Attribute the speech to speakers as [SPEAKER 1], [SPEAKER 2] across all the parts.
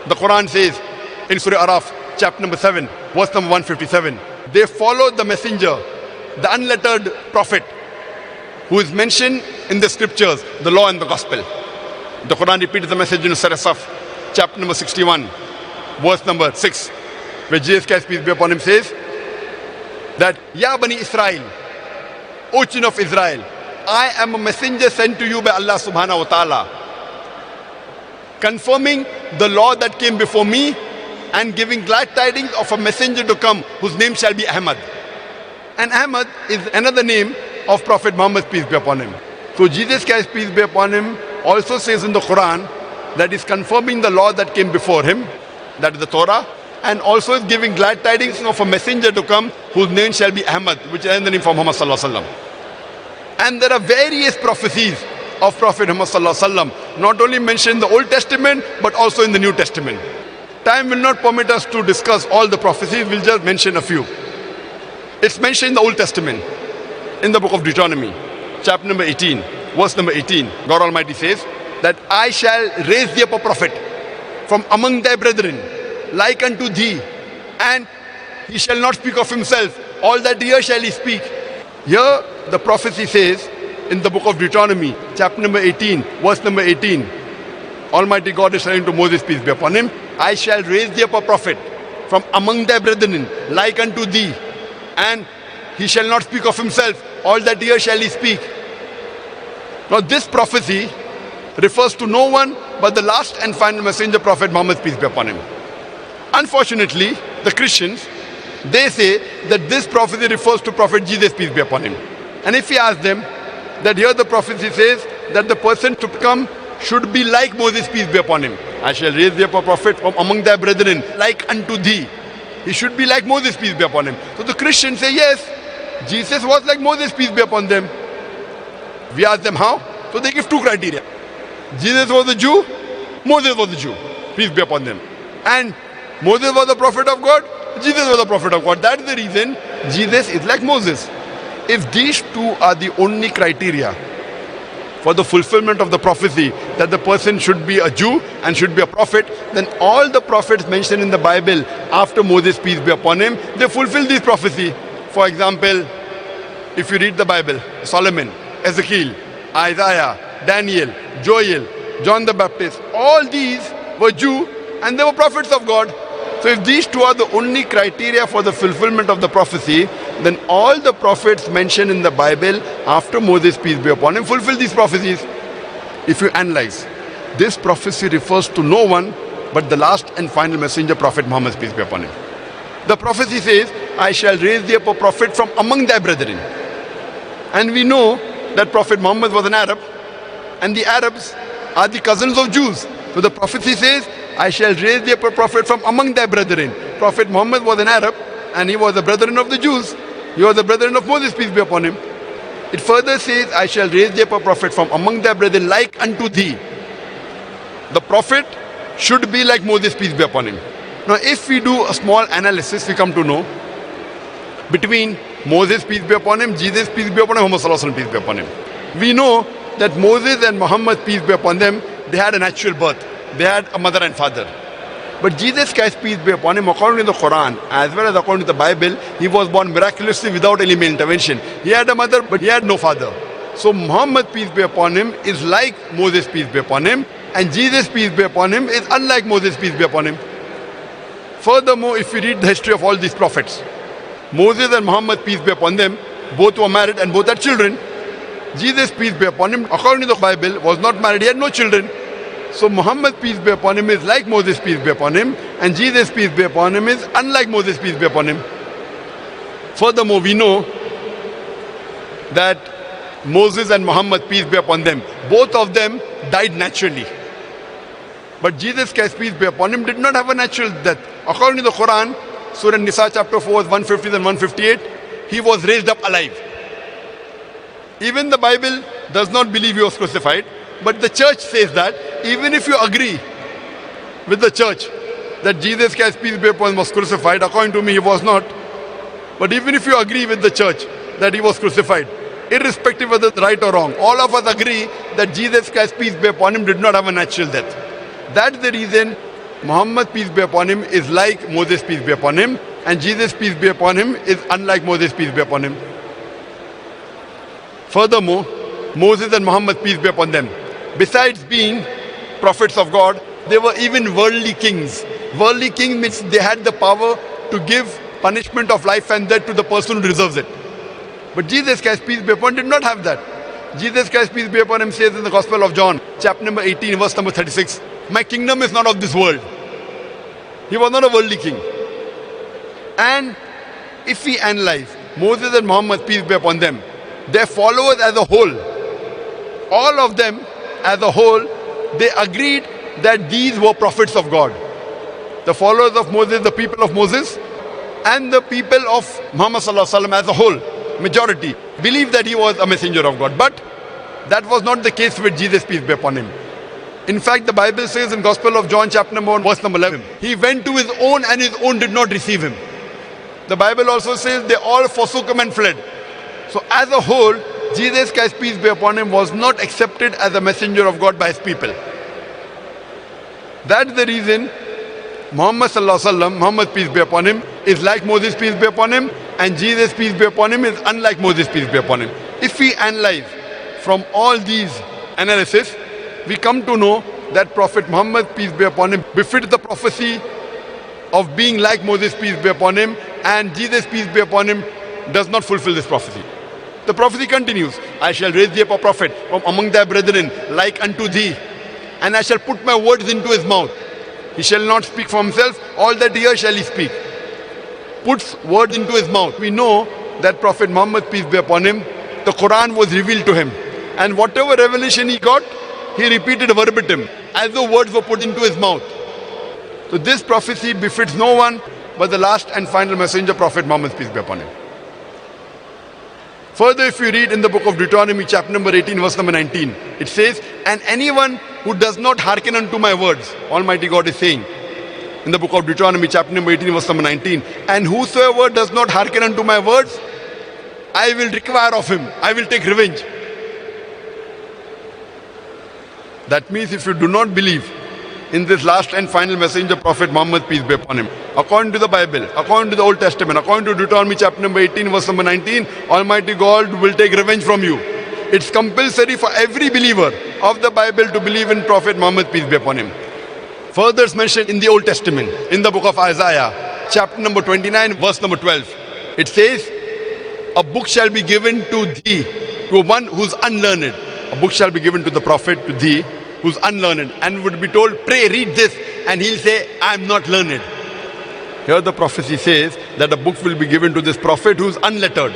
[SPEAKER 1] The Qur'an says in Surah Araf, chapter number 7, verse number 157, they followed the messenger, the unlettered prophet, who is mentioned in the scriptures, the law and the gospel. The Qur'an repeats the message in Surah Saf, chapter number 61, verse number 6, where Jesus Christ, peace be upon him, says that, Ya Bani Israel, O children of Israel, I am a messenger sent to you by Allah subhanahu wa ta'ala, confirming the law that came before me and giving glad tidings of a messenger to come whose name shall be Ahmad. And Ahmad is another name of Prophet Muhammad, peace be upon him. So Jesus Christ, peace be upon him, also says in the Quran that is confirming the law that came before him, that is the Torah, and also is giving glad tidings of a messenger to come whose name shall be Ahmad, which is the name for Muhammad sallallahu alaihi wasallam. And there are various prophecies of Prophet Muhammad sallallahu alaihi wasallam, not only mentioned in the Old Testament but also in the New Testament. Time will not permit us to discuss all the prophecies, we'll just mention a few. It's mentioned in the Old Testament, in the book of Deuteronomy, chapter number 18, verse number 18. God Almighty says that I shall raise thee up a prophet from among thy brethren, like unto thee, and he shall not speak of himself, all that here shall he speak. Here the prophecy says in the book of Deuteronomy, chapter number 18, verse number 18, Almighty God is saying to Moses, peace be upon him, I shall raise thee up a prophet from among thy brethren, like unto thee, and he shall not speak of himself, all that here shall he speak. Now this prophecy refers to no one but the last and final messenger, Prophet Muhammad, peace be upon him. Unfortunately, the Christians, they say that this prophecy refers to Prophet Jesus, peace be upon him. And if we ask them that here the prophecy says that the person to come should be like Moses, peace be upon him. I shall raise thee up a prophet from among thy brethren, like unto thee. He should be like Moses, peace be upon him. So the Christians say, yes, Jesus was like Moses, peace be upon them. We ask them how? So they give two criteria. Jesus was a Jew, Moses was a Jew, peace be upon them. And Moses was the prophet of God, Jesus was the prophet of God. That is the reason Jesus is like Moses. If these two are the only criteria for the fulfillment of the prophecy that the person should be a Jew and should be a prophet, then all the prophets mentioned in the Bible after Moses, peace be upon him, they fulfill this prophecy. For example, if you read the Bible, Solomon, Ezekiel, Isaiah, Daniel, Joel, John the Baptist, all these were Jew and they were prophets of God. So if these two are the only criteria for the fulfillment of the prophecy, then all the prophets mentioned in the Bible after Moses, peace be upon him, fulfill these prophecies. If you analyze, this prophecy refers to no one but the last and final messenger, Prophet Muhammad, peace be upon him. The prophecy says, I shall raise thee up a prophet from among thy brethren. And we know that Prophet Muhammad was an Arab, and the Arabs are the cousins of Jews. So the prophecy says, I shall raise thee up a prophet from among thy brethren. Prophet Muhammad was an Arab, and he was the brethren of the Jews. He was the brethren of Moses, peace be upon him. It further says, I shall raise thee up a prophet from among thy brethren, like unto thee. The prophet should be like Moses, peace be upon him. Now if we do a small analysis, we come to know between Moses, peace be upon him, Jesus, peace be upon him, Muhammad sallallahu alaihi wasallam, peace be upon him. We know that Moses and Muhammad, peace be upon them, they had a natural birth. They had a mother and father. But Jesus Christ, peace be upon him, according to the Qur'an, as well as according to the Bible, he was born miraculously without any male intervention. He had a mother, but he had no father. So Muhammad, peace be upon him, is like Moses, peace be upon him, and Jesus, peace be upon him, is unlike Moses, peace be upon him. Furthermore, if we read the history of all these prophets, Moses and Muhammad, peace be upon them, both were married and both had children. Jesus, peace be upon him, according to the Bible, was not married, he had no children. So Muhammad, peace be upon him, is like Moses, peace be upon him, and Jesus, peace be upon him, is unlike Moses, peace be upon him. Furthermore, we know that Moses and Muhammad, peace be upon them, both of them died naturally. But Jesus Christ, peace be upon him, did not have a natural death. According to the Quran, Surah Nisa chapter 4, 150 and 158, he was raised up alive. Even the Bible does not believe he was crucified, but the church says that even if you agree with the church that Jesus Christ, peace be upon him, was crucified, according to me he was not, but even if you agree with the church that he was crucified, irrespective of the right or wrong, all of us agree that Jesus Christ, peace be upon him, did not have a natural death. That's the reason Muhammad, peace be upon him, is like Moses, peace be upon him, and Jesus, peace be upon him, is unlike Moses, peace be upon him. Furthermore, Moses and Muhammad, peace be upon them, besides being prophets of God, they were even worldly kings. Worldly kings means they had the power to give punishment of life and death to the person who deserves it. But Jesus Christ, peace be upon him, did not have that. Jesus Christ, peace be upon him, says in the Gospel of John, chapter number 18, verse number 36, my kingdom is not of this world. He was not a worldly king. And if we analyze Moses and Muhammad, peace be upon them, their followers as a whole, all of them as a whole, they agreed that these were prophets of God. The followers of Moses, the people of Moses, and the people of Muhammad sallallahu alaihi wasallam as a whole, majority, believed that he was a messenger of God. But that was not the case with Jesus, peace be upon him. In fact, the Bible says in Gospel of John, chapter number 1, verse number 11, he went to his own and his own did not receive him. The Bible also says they all forsook him and fled. So as a whole, Jesus Christ, peace be upon him, was not accepted as a messenger of God by his people. That's the reason Muhammad sallallahu alaihi wasallam, Muhammad, peace be upon him, is like Moses, peace be upon him, and Jesus, peace be upon him, is unlike Moses, peace be upon him. If we analyze from all these analysis, we come to know that Prophet Muhammad, peace be upon him, befits the prophecy of being like Moses, peace be upon him, and Jesus, peace be upon him, does not fulfill this prophecy. The prophecy continues, I shall raise thee up a prophet from among thy brethren, like unto thee, and I shall put my words into his mouth. He shall not speak for himself, all that he hears shall he speak. Puts words into his mouth. We know that Prophet Muhammad, peace be upon him, the Qur'an was revealed to him. And whatever revelation he got, he repeated verbatim, as though words were put into his mouth. So this prophecy befits no one but the last and final messenger, Prophet Muhammad, peace be upon him. Further, if you read in the book of Deuteronomy, chapter number 18, verse number 19, it says, and anyone who does not hearken unto my words, Almighty God is saying, in the book of Deuteronomy, chapter number 18, verse number 19, and whosoever does not hearken unto my words, I will require of him, I will take revenge. That means if you do not believe in this last and final messenger, Prophet Muhammad, peace be upon him, according to the Bible, according to the Old Testament, according to Deuteronomy chapter number 18, verse number 19, Almighty God will take revenge from you. It's compulsory for every believer of the Bible to believe in Prophet Muhammad, peace be upon him. Further it's mentioned in the Old Testament, in the book of Isaiah, chapter number 29, verse number 12. It says, a book shall be given to thee, to one who's unlearned. A book shall be given to the prophet, to thee, who's unlearned, and would be told, pray, read this, and he'll say, I am not learned. Here the prophecy says that a book will be given to this prophet who's unlettered.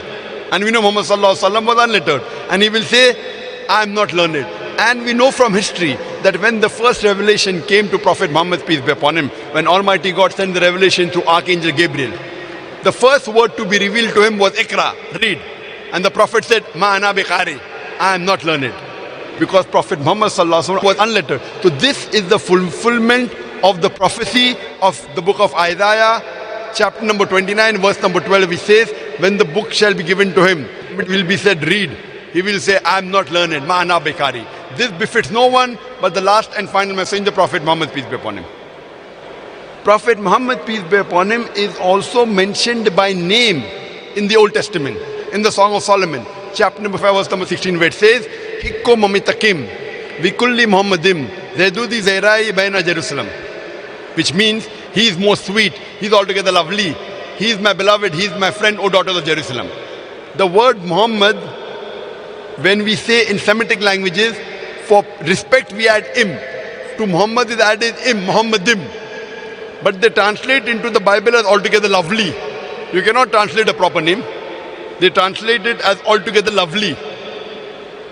[SPEAKER 1] And we know Muhammad sallallahu alaihi wasallam was unlettered. And he will say, I am not learned. And we know from history that when the first revelation came to Prophet Muhammad, peace be upon him, when Almighty God sent the revelation to Archangel Gabriel, the first word to be revealed to him was Iqra, read. And the prophet said, Ma ana biqari, I am not learned. Because Prophet Muhammad sallallahu alaihi wasallam was unlettered. So this is the fulfillment of the prophecy of the book of Isaiah, chapter number 29, verse number 12. He says, when the book shall be given to him, it will be said, read. He will say, I am not learned, ma ana bekari. This befits no one but the last and final messenger, Prophet Muhammad, peace be upon him. Prophet Muhammad, peace be upon him, is also mentioned by name in the Old Testament, in the Song of Solomon, chapter number 5, verse number 16, where it says, Hikko mamitakim, vikulli Muhammadim, zedudi zairai baina Jerusalem. Which means, he is most sweet, he is altogether lovely, he is my beloved, he is my friend, O daughters of Jerusalem. The word Muhammad, when we say in Semitic languages, for respect we add im. To Muhammad is added im, Muhammadim. But they translate into the Bible as altogether lovely. You cannot translate a proper name. They translate it as altogether lovely.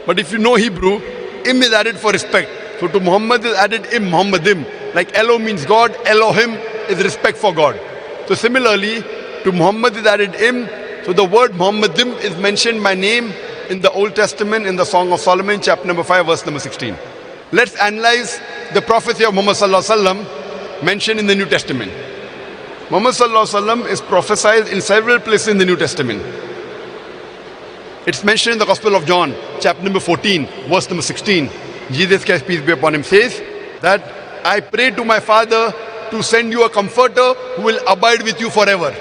[SPEAKER 1] But if you know Hebrew, im is added for respect. So to Muhammad is added im, Muhammadim. Like Elo means God, Elohim is respect for God. So similarly, to Muhammad is added im. So the word Muhammadim is mentioned by name in the Old Testament, in the Song of Solomon, chapter number 5, verse number 16. Let's analyze the prophecy of Muhammad sallallahu alaihi wasallam mentioned in the New Testament. Muhammad sallallahu alaihi wasallam is prophesied in several places in the New Testament. It's mentioned in the Gospel of John, chapter number 14, verse number 16. Jesus Christ, peace be upon him, says that I pray to my Father to send you a comforter who will abide with you forever.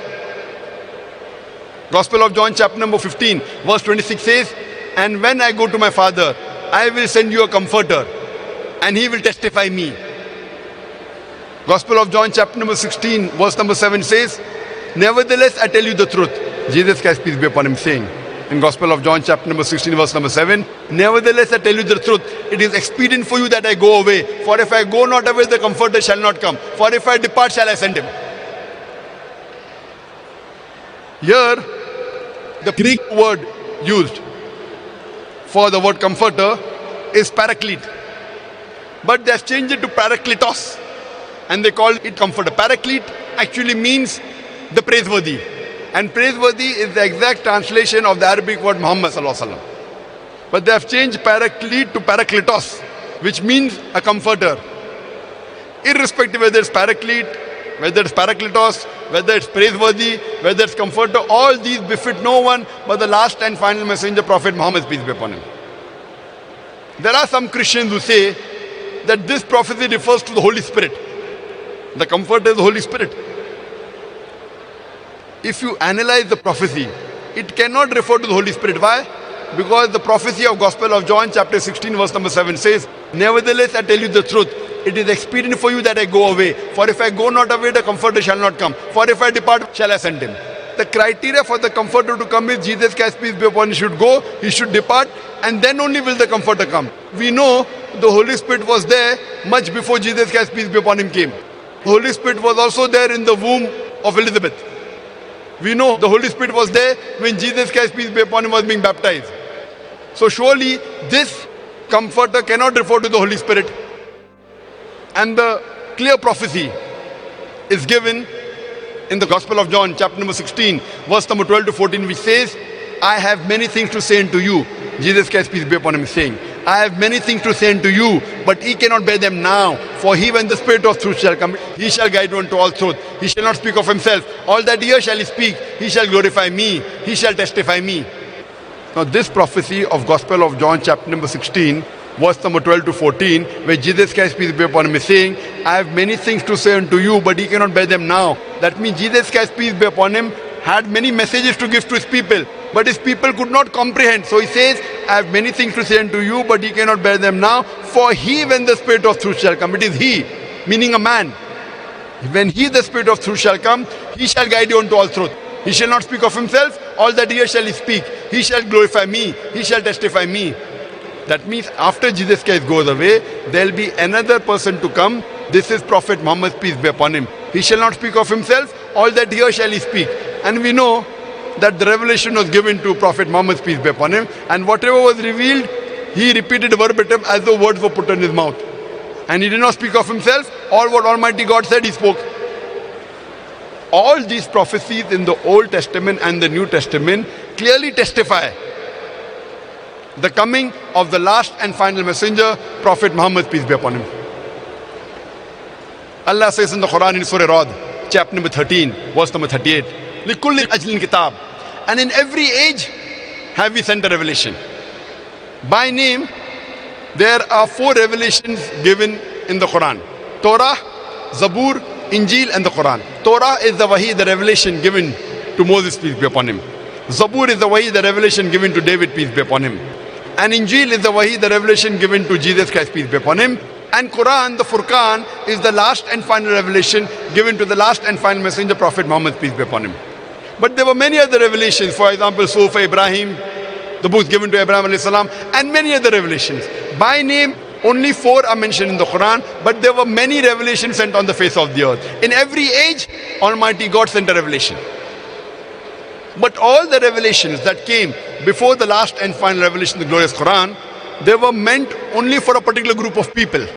[SPEAKER 1] Gospel of John chapter number 15 verse 26 says, and when I go to my Father, I will send you a comforter and he will testify me. Gospel of John chapter number 16 verse number 7 says, nevertheless I tell you the truth. Jesus Christ, peace be upon him, saying in Gospel of John chapter number 16 verse number 7, nevertheless I tell you the truth, it is expedient for you that I go away. For if I go not away, the comforter shall not come. For if I depart, shall I send him. Here, the Greek word used for the word comforter is paraclete. But they have changed it to parakletos and they call it comforter. Paraclete actually means the praiseworthy. And praiseworthy is the exact translation of the Arabic word Muhammad sallallahu alaihi wasallam. But they have changed paraclete to parakletos, which means a comforter. Irrespective whether it's paraclete, whether it's parakletos, whether it's praiseworthy, whether it's comforter, all these befit no one but the last and final messenger, Prophet Muhammad, peace be upon him. There are some Christians who say that this prophecy refers to the Holy Spirit. The comforter is the Holy Spirit. If you analyze the prophecy, it cannot refer to the Holy Spirit. Why? Because the prophecy of Gospel of John chapter 16 verse number 7 says, nevertheless I tell you the truth, it is expedient for you that I go away. For if I go not away, the comforter shall not come. For if I depart, shall I send him. The criteria for the comforter to come is Jesus Christ, peace be upon him, should go, he should depart, and then only will the comforter come. We know the Holy Spirit was there much before Jesus Christ, peace be upon him, came. The Holy Spirit was also there in the womb of Elizabeth. We know the Holy Spirit was there when Jesus Christ, peace be upon him, was being baptized. So surely this comforter cannot refer to the Holy Spirit. And the clear prophecy is given in the Gospel of John chapter number 16 verse number 12 to 14, which says, I have many things to say unto you. Jesus Christ, peace be upon him, is saying, I have many things to say unto you, but ye cannot bear them now. For he, when the Spirit of truth shall come, he shall guide you unto all truth. He shall not speak of himself. All that he shall he speak, he shall glorify me. He shall testify me. Now this prophecy of Gospel of John chapter number 16, verse number 12 to 14, where Jesus Christ, peace be upon him, is saying, I have many things to say unto you, but ye cannot bear them now. That means Jesus Christ, peace be upon him, had many messages to give to his people, but his people could not comprehend. So he says, I have many things to say unto you, but ye cannot bear them now. For he, when the Spirit of truth shall come, it is he, meaning a man. When he, the Spirit of truth shall come, he shall guide you unto all truth. He shall not speak of himself, all that he shall he speak. He shall glorify me, he shall testify me. That means after Jesus Christ goes away, there will be another person to come. This is Prophet Muhammad, peace be upon him. He shall not speak of himself, all that he shall he speak. And we know that the revelation was given to Prophet Muhammad, peace be upon him, and whatever was revealed, he repeated verbatim as though words were put in his mouth. And he did not speak of himself. All what Almighty God said, he spoke. All these prophecies in the Old Testament and the New Testament clearly testify the coming of the last and final messenger, Prophet Muhammad, peace be upon him. Allah says in the Qur'an in Surah Ra'd, chapter number 13, verse number 38, لِكُلِّ أَجْلٍ كِتَابٍ. And in every age have we sent a revelation. By name, there are 4 revelations given in the Qur'an: Torah, Zabur, Injil and the Qur'an. Torah is the wahi, the revelation given to Moses, peace be upon him. Zabur is the wahi, the revelation given to David, peace be upon him. And Injil is the wahi, the revelation given to Jesus Christ, peace be upon him. And Qur'an, the Furqan, is the last and final revelation given to the last and final messenger, Prophet Muhammad, peace be upon him. But there were many other revelations. For example, Sufa Ibrahim, the books given to Abraham alayhi salam, and many other revelations. By name, only 4 are mentioned in the Quran, but there were many revelations sent on the face of the earth. In every age, Almighty God sent a revelation. But all the revelations that came before the last and final revelation, the glorious Quran, they were meant only for a particular group of people.